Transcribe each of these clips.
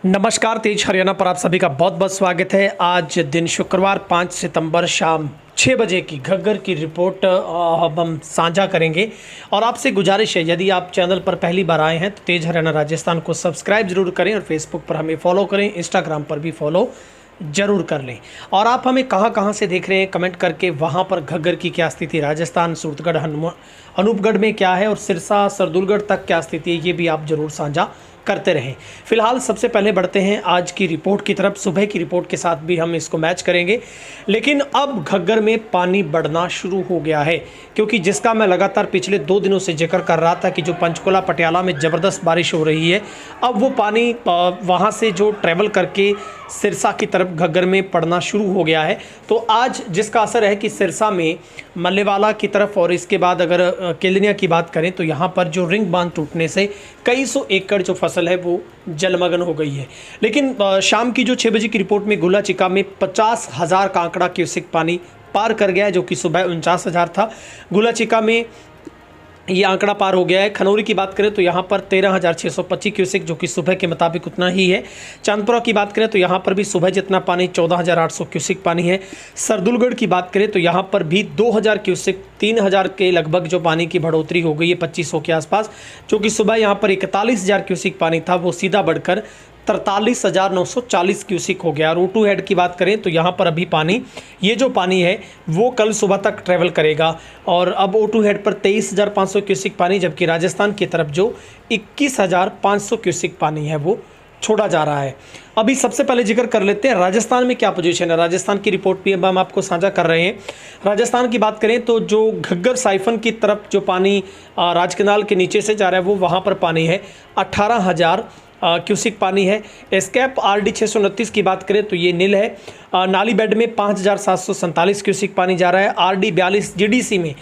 नमस्कार, तेज हरियाणा पर आप सभी का बहुत बहुत स्वागत है। आज दिन शुक्रवार 5 सितंबर शाम 6 बजे की घग्गर की रिपोर्ट हम साझा करेंगे। और आपसे गुजारिश है, यदि आप चैनल पर पहली बार आए हैं तो तेज हरियाणा राजस्थान को सब्सक्राइब जरूर करें और फेसबुक पर हमें फॉलो करें, इंस्टाग्राम पर भी फॉलो जरूर कर लें। और आप हमें कहां से देख रहे हैं कमेंट करके वहां पर घग्गर की क्या स्थिति, राजस्थान सूरतगढ़ अनूपगढ़ में क्या है और सिरसा सरदुलगढ़ तक क्या स्थिति है, ये भी आप जरूर साझा करते रहें। फिलहाल सबसे पहले बढ़ते हैं आज की रिपोर्ट की तरफ। सुबह की रिपोर्ट के साथ भी हम इसको मैच करेंगे, लेकिन अब घग्गर में पानी बढ़ना शुरू हो गया है, क्योंकि जिसका मैं लगातार पिछले 2 दिनों से जिक्र कर रहा था कि जो पंचकुला पटियाला में ज़बरदस्त बारिश हो रही है, अब वो पानी वहाँ से जो ट्रैवल करके सिरसा की तरफ घग्गर में पड़ना शुरू हो गया है। तो आज जिसका असर है कि सिरसा में मल्लेवाला की तरफ और इसके बाद अगर केलनिया की बात करें तो यहाँ पर जो रिंग बांध टूटने से कई सौ एकड़ जो फसल है वो जलमग्न हो गई है। लेकिन शाम की जो 6 बजे की रिपोर्ट में गुलाचिका में 50,000 कांकड़ा क्यूसेक पानी पार कर गया है, जो कि सुबह 49,000 था। गुलाचिका में ये आंकड़ा पार हो गया है। खनौरी की बात करें तो यहाँ पर 13,625 क्यूसेक, जो कि सुबह के मुताबिक उतना ही है। चांदपुरा की बात करें तो यहाँ पर भी सुबह जितना पानी 14,800 क्यूसेक पानी है। सरदुलगढ़ की बात करें तो यहाँ पर भी 2,000 क्यूसेक, 3,000 के लगभग जो पानी की बढ़ोतरी हो गई है 2500 के आसपास, जो कि सुबह यहाँ पर 41,000 क्यूसेक पानी था, वो सीधा बढ़कर 43,940 क्यूसिक हो गया। और O2 हेड की बात करें तो यहाँ पर अभी पानी, ये जो पानी है वो कल सुबह तक ट्रैवल करेगा और अब O2 हेड पर 23,500 क्यूसिक पानी, जबकि राजस्थान की तरफ जो 21,500 क्यूसिक पानी है वो छोड़ा जा रहा है। अभी सबसे पहले जिक्र कर लेते हैं राजस्थान में क्या पोजीशन है। राजस्थान की रिपोर्ट भी अब हम आपको साझा कर रहे हैं। राजस्थान की बात करें तो जो घग्गर साइफन की तरफ जो पानी राजकनाल के नीचे से जा रहा है वो वहाँ पर पानी है 18,000 क्यूसिक पानी है। एस्केप RD 629 की बात करें तो ये नील है। नाली बेड में 5,747 क्यूसिक पानी जा रहा है। RD 42 GDC में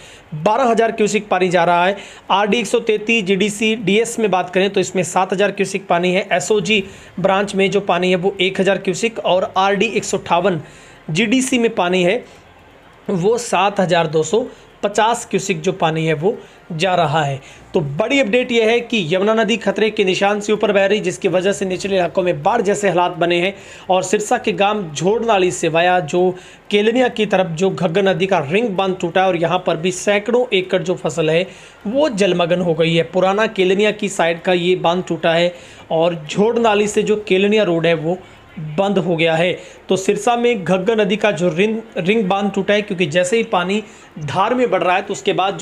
12,000 क्यूसिक पानी जा रहा है। RD 133 GDC DS में बात करें तो इसमें 7,000 क्यूसिक पानी है। SOG ब्रांच में जो पानी है वो 1,000 क्यूसिक और RD 158 GDC में पानी है वो 7,250 क्यूसिक जो पानी है वो जा रहा है। तो बड़ी अपडेट यह है कि यमुना नदी खतरे के निशान से ऊपर बह रही, जिसकी वजह से निचले इलाकों में बाढ़ जैसे हालात बने हैं। और सिरसा के गांव झोड़नाली से वाया जो केलनिया की तरफ जो घग्गर नदी का रिंग बांध टूटा है और यहाँ पर भी सैकड़ों एकड़ जो फसल है वो जलमग्न हो गई है। पुराना केलनिया की साइड का ये बांध टूटा है और झोड़नाली से जो केलनिया रोड है वो बंद हो गया है। तो सिरसा में घग्गर नदी का जो रिंग बांध टूटा है, क्योंकि जैसे ही पानी धार में बढ़ रहा है तो उसके बाद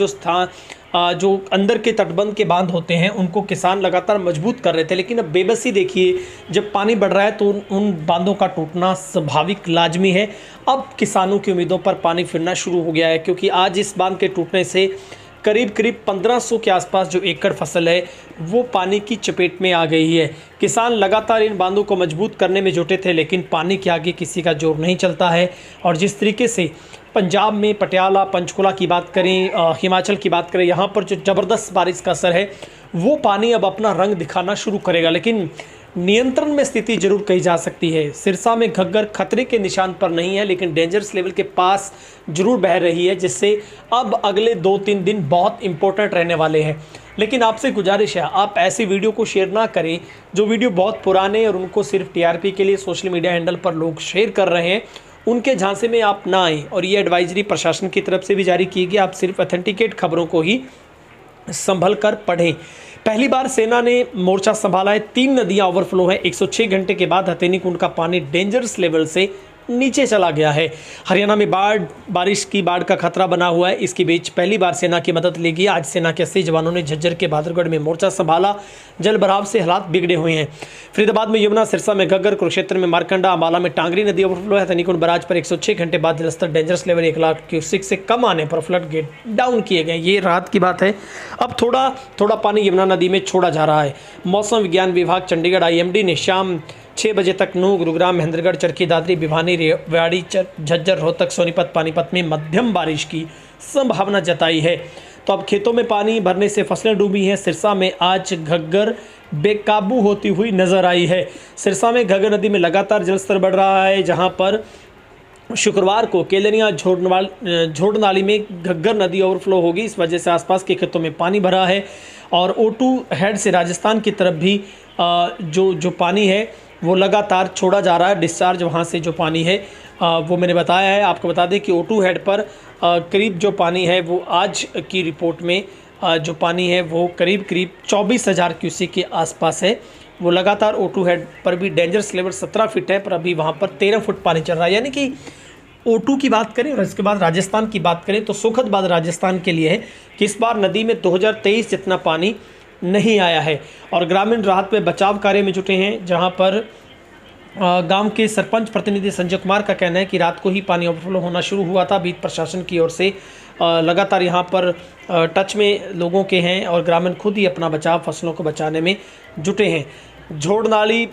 जो अंदर के तटबंध के बांध होते हैं उनको किसान लगातार मजबूत कर रहे थे। लेकिन अब बेबसी देखिए, जब पानी बढ़ रहा है तो उन बांधों का टूटना स्वाभाविक लाजमी है। अब किसानों की उम्मीदों पर पानी फिरना शुरू हो गया है, क्योंकि आज इस बांध के टूटने से करीब 1500 के आसपास जो एकड़ फसल है वो पानी की चपेट में आ गई है। किसान लगातार इन बांधों को मजबूत करने में जुटे थे, लेकिन पानी के आगे किसी का जोर नहीं चलता है। और जिस तरीके से पंजाब में पटियाला, पंचकुला की बात करें, हिमाचल की बात करें, यहाँ पर जो ज़बरदस्त बारिश का असर है वो पानी अब अपना रंग दिखाना शुरू करेगा। लेकिन नियंत्रण में स्थिति जरूर कही जा सकती है। सिरसा में घग्गर खतरे के निशान पर नहीं है, लेकिन डेंजरस लेवल के पास जरूर बह रही है, जिससे अब अगले 2-3 दिन बहुत इंपॉर्टेंट रहने वाले हैं। लेकिन आपसे गुजारिश है, आप ऐसी वीडियो को शेयर ना करें जो वीडियो बहुत पुराने और उनको सिर्फ TRP के लिए सोशल मीडिया हैंडल पर लोग शेयर कर रहे हैं, उनके झांसे में आप ना आएँ। और ये एडवाइजरी प्रशासन की तरफ से भी जारी की गई, आप सिर्फ ऑथेंटिकेट खबरों को ही संभल कर पढ़ें। पहली बार सेना ने मोर्चा संभाला है। 3 नदियां ओवरफ्लो है। 106 घंटे के बाद हथेनी कुंड का पानी डेंजरस लेवल से नीचे चला गया है। हरियाणा में बारिश की बाढ़ का खतरा बना हुआ है। इसके बीच पहली बार सेना की मदद ली गई। आज सेना के 80 जवानों ने झज्जर के बहादुरगढ़ में मोर्चा संभाला। जल भराव से हालात बिगड़े हुए हैं। फरीदाबाद में यमुना, सिरसा में घग्गर, कुरुक्षेत्र में मारकंडा, अम्बाला में टांगरी नदी ओवरफ्लो है। हथेनी कुंड बराज पर 106 घंटे बाद जलस्तर डेंजरस लेवल 1 लाख क्यूसेक से कम आने पर फ्लड गेट डाउन किए गए। ये राहत की बात है। अब थोड़ा पानी यमुना नदी में छोड़ा जा रहा है। मौसम विज्ञान विभाग चंडीगढ़ IMD ने शाम 6 बजे तक नूंह, गुरुग्राम, महेंद्रगढ़, चरखी दादरी, भिवानी, रेवाड़ी, झज्जर, रोहतक, सोनीपत, पानीपत में मध्यम बारिश की संभावना जताई है। तो अब खेतों में पानी भरने से फसलें डूबी हैं। सिरसा में आज घग्गर बेकाबू होती हुई नजर आई है। सिरसा में घग्गर नदी में लगातार जलस्तर बढ़ रहा है, जहां पर शुक्रवार को केलनिया झोड़नाली में घग्गर नदी ओवरफ्लो होगी। इस वजह से आसपास के खेतों में पानी भरा है और O2 हेड से राजस्थान की तरफ भी जो पानी है वो लगातार छोड़ा जा रहा है। डिस्चार्ज वहाँ से जो पानी है वो मैंने बताया है। आपको बता दें कि O2 हेड पर करीब जो पानी है वो आज की रिपोर्ट में जो पानी है वो करीब 24,000 क्यूसेक के आसपास है। वो लगातार O2 हेड पर भी डेंजरस लेवल 17 फीट है, पर अभी वहाँ पर 13 फुट पानी चल रहा है। यानी कि O2 की बात करें और इसके बाद राजस्थान की बात करें तो सुखद बात राजस्थान के लिए है कि इस बार नदी में 2023 जितना पानी नहीं आया है और ग्रामीण राहत में बचाव कार्य में जुटे हैं, जहां पर गांव के सरपंच प्रतिनिधि संजय कुमार का कहना है कि रात को ही पानी ओवरफ्लो होना शुरू हुआ था। बीच प्रशासन की ओर से लगातार यहां पर टच में लोगों के हैं और ग्रामीण खुद ही अपना बचाव फसलों को बचाने में जुटे हैं। झोड़ नाली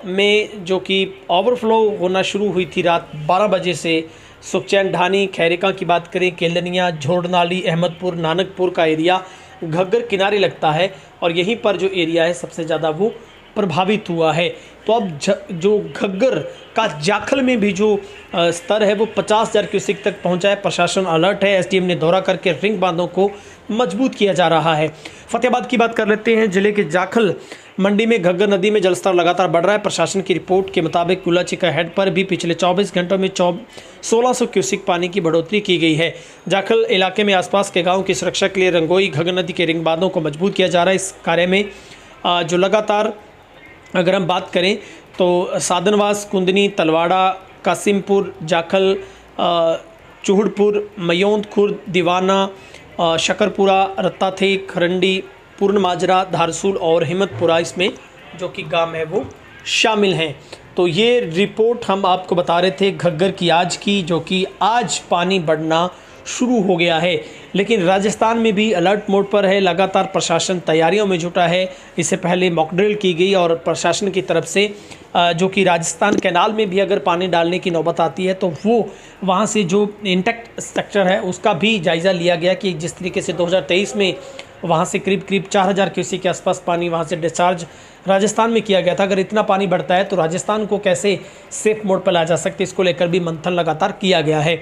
में जो कि ओवरफ्लो होना शुरू हुई थी रात 12 बजे से, सुखचैन, ढानी, खैरिका की बात करें, केलनिया, झोड़ नाली, अहमदपुर, नानकपुर का एरिया घग्गर किनारे लगता है और यहीं पर जो एरिया है सबसे ज़्यादा वो प्रभावित हुआ है। तो अब जो घग्गर का जाखल में भी जो स्तर है वो 50,000 क्यूसेक तक पहुंचा है। प्रशासन अलर्ट है। एसडीएम ने दौरा करके रिंग बांधों को मजबूत किया जा रहा है। फतेहाबाद की बात कर लेते हैं। जिले के जाखल मंडी में घग्गर नदी में जलस्तर लगातार बढ़ रहा है। प्रशासन की रिपोर्ट के मुताबिक कुलाचिका हेड पर भी पिछले 24 घंटों में 1600 क्यूसेक पानी की बढ़ोतरी की गई है। जाखल इलाके में आसपास के गाँव की सुरक्षा के लिए रंगोई घग्गर नदी के रिंग बांधों को मजबूत किया जा रहा है। इस कार्य में जो लगातार अगर हम बात करें तो साधनवास, कुंदनी, तलवाड़ा, कासिमपुर, जाखल, चूहड़पुर, मयोंद खुर्द, दीवाना, शकरपुरा, रत्ताथे, खरंडी, पूर्णमाजरा, धारसूल और हिम्मतपुरा इसमें जो कि गांव है वो शामिल हैं। तो ये रिपोर्ट हम आपको बता रहे थे घग्गर की आज की, जो कि आज पानी बढ़ना शुरू हो गया है। लेकिन राजस्थान में भी अलर्ट मोड पर है। लगातार प्रशासन तैयारियों में जुटा है। इससे पहले मॉक ड्रिल की गई और प्रशासन की तरफ से जो कि राजस्थान कैनाल में भी अगर पानी डालने की नौबत आती है तो वो वहाँ से जो इंटैक्ट स्ट्रक्चर है उसका भी जायज़ा लिया गया कि जिस तरीके से 2023 में वहाँ से करीब 4,000 क्यूसेक के आसपास पानी वहाँ से डिस्चार्ज राजस्थान में किया गया था। अगर इतना पानी बढ़ता है तो राजस्थान को कैसे सेफ मोड पर लाया जा सकता है, इसको लेकर भी मंथन लगातार किया गया है।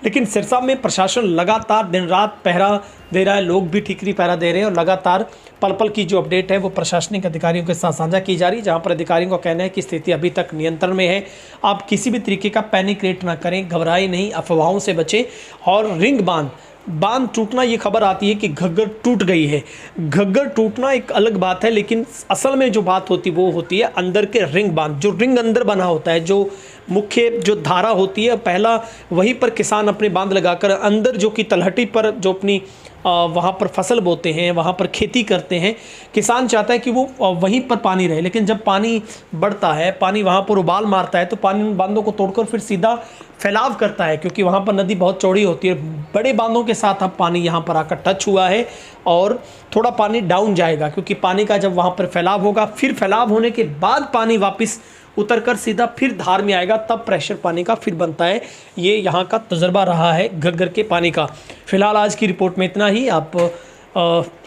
लेकिन सिरसा में प्रशासन लगातार दिन रात पहरा दे रहा है। लोग भी ठीकरी पहरा दे रहे हैं और लगातार पल पल की जो अपडेट है वो प्रशासनिक अधिकारियों के साथ साझा की जा रही है, जहां पर अधिकारियों का कहना है कि स्थिति अभी तक नियंत्रण में है। आप किसी भी तरीके का पैनिक क्रिएट ना करें, घबराएं नहीं, अफवाहों से बचें। और रिंग बांध टूटना, ये खबर आती है कि घग्गर टूट गई है। घग्गर टूटना एक अलग बात है, लेकिन असल में जो बात होती वो होती है अंदर के रिंग बांध, जो रिंग अंदर बना होता है, जो मुख्य जो धारा होती है, पहला वहीं पर किसान अपने बांध लगाकर अंदर जो कि तलहटी पर जो अपनी वहाँ पर फसल बोते हैं, वहाँ पर खेती करते हैं, किसान चाहता है कि वो वहीं पर पानी रहे। लेकिन जब पानी बढ़ता है, पानी वहाँ पर उबाल मारता है तो पानी उन बांधों को तोड़कर फिर सीधा फैलाव करता है, क्योंकि वहाँ पर नदी बहुत चौड़ी होती है। बड़े बांधों के साथ अब पानी यहाँ पर आकर टच हुआ है और थोड़ा पानी डाउन जाएगा, क्योंकि पानी का जब वहाँ पर फैलाव होगा, फिर फैलाव होने के बाद पानी वापस उतरकर सीधा फिर धार में आएगा, तब प्रेशर पानी का फिर बनता है। ये यहाँ का तजुर्बा रहा है घग्गर के पानी का। फिलहाल आज की रिपोर्ट में इतना ही। आप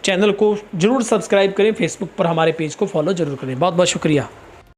चैनल को जरूर सब्सक्राइब करें, फेसबुक पर हमारे पेज को फॉलो जरूर करें। बहुत बहुत शुक्रिया।